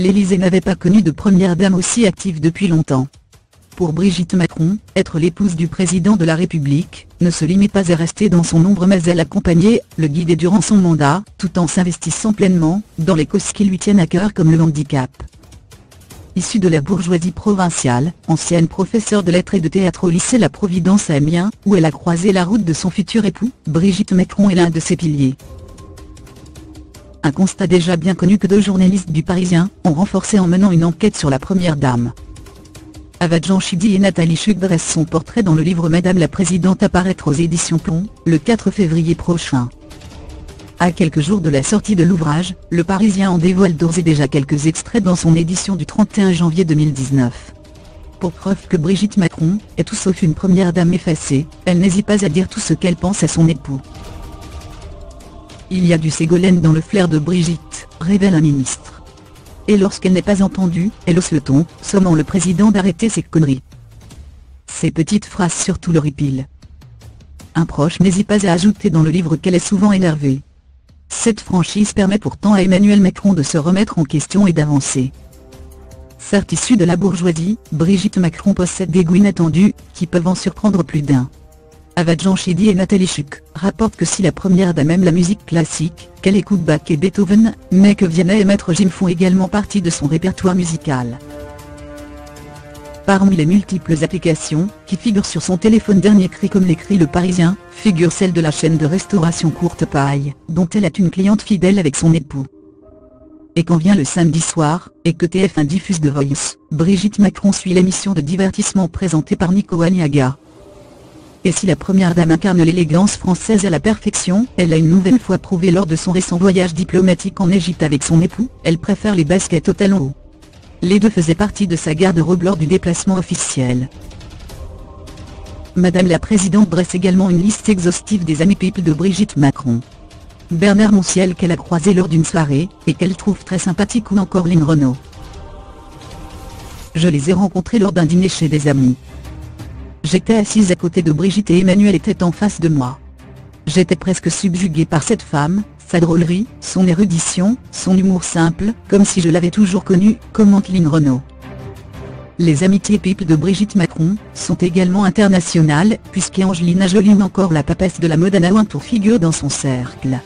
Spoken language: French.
l'Élysée n'avait pas connu de première dame aussi active depuis longtemps. Pour Brigitte Macron, être l'épouse du président de la République ne se limite pas à rester dans son ombre, mais elle accompagnait, le guider durant son mandat, tout en s'investissant pleinement dans les causes qui lui tiennent à cœur comme le handicap. Issue de la bourgeoisie provinciale, ancienne professeure de lettres et de théâtre au lycée La Providence à Amiens, où elle a croisé la route de son futur époux, Brigitte Macron est l'un de ses piliers. Un constat déjà bien connu que deux journalistes du Parisien ont renforcé en menant une enquête sur la première dame. Avad Janchidi et Nathalie Chuck dressent son portrait dans le livre Madame la Présidente, à paraître aux éditions Plomb, le 4 février prochain. À quelques jours de la sortie de l'ouvrage, le Parisien en dévoile d'ores et déjà quelques extraits dans son édition du 31 janvier 2019. Pour preuve que Brigitte Macron est tout sauf une première dame effacée, elle n'hésite pas à dire tout ce qu'elle pense à son époux. Il y a du Ségolène dans le flair de Brigitte, révèle un ministre. Et lorsqu'elle n'est pas entendue, elle hausse le ton, sommant le président d'arrêter ses conneries. Ces petites phrases surtout l'horripilent. Un proche n'hésite pas à ajouter dans le livre qu'elle est souvent énervée. Cette franchise permet pourtant à Emmanuel Macron de se remettre en question et d'avancer. Certes issue de la bourgeoisie, Brigitte Macron possède des goûts inattendus, qui peuvent en surprendre plus d'un. Avad Janchidi et Nathalie Chuck rapportent que si la première dame aime la musique classique, qu'elle écoute Bach et Beethoven, mais que Vianney et Maître Gims font également partie de son répertoire musical. Parmi les multiples applications qui figurent sur son téléphone dernier cri, comme l'écrit Le Parisien, figure celle de la chaîne de restauration Courte Paille, dont elle est une cliente fidèle avec son époux. Et quand vient le samedi soir, et que TF1 diffuse The Voice, Brigitte Macron suit l'émission de divertissement présentée par Nico Aniaga. Et si la première dame incarne l'élégance française à la perfection, elle a une nouvelle fois prouvé lors de son récent voyage diplomatique en Égypte avec son époux, elle préfère les baskets aux talons hauts. Les deux faisaient partie de sa garde-robe lors du déplacement officiel. Madame la Présidente dresse également une liste exhaustive des amis people de Brigitte Macron. Bernard Montiel, qu'elle a croisé lors d'une soirée, et qu'elle trouve très sympathique, ou encore Lynn Renaud. Je les ai rencontrés lors d'un dîner chez des amis. J'étais assise à côté de Brigitte et Emmanuel était en face de moi. J'étais presque subjuguée par cette femme, sa drôlerie, son érudition, son humour simple, comme si je l'avais toujours connue, commente Lynn Renaud. Les amitiés people de Brigitte Macron sont également internationales, puisqu'Angelina Jolie ou encore la papesse de la mode Anna Wintour figure dans son cercle.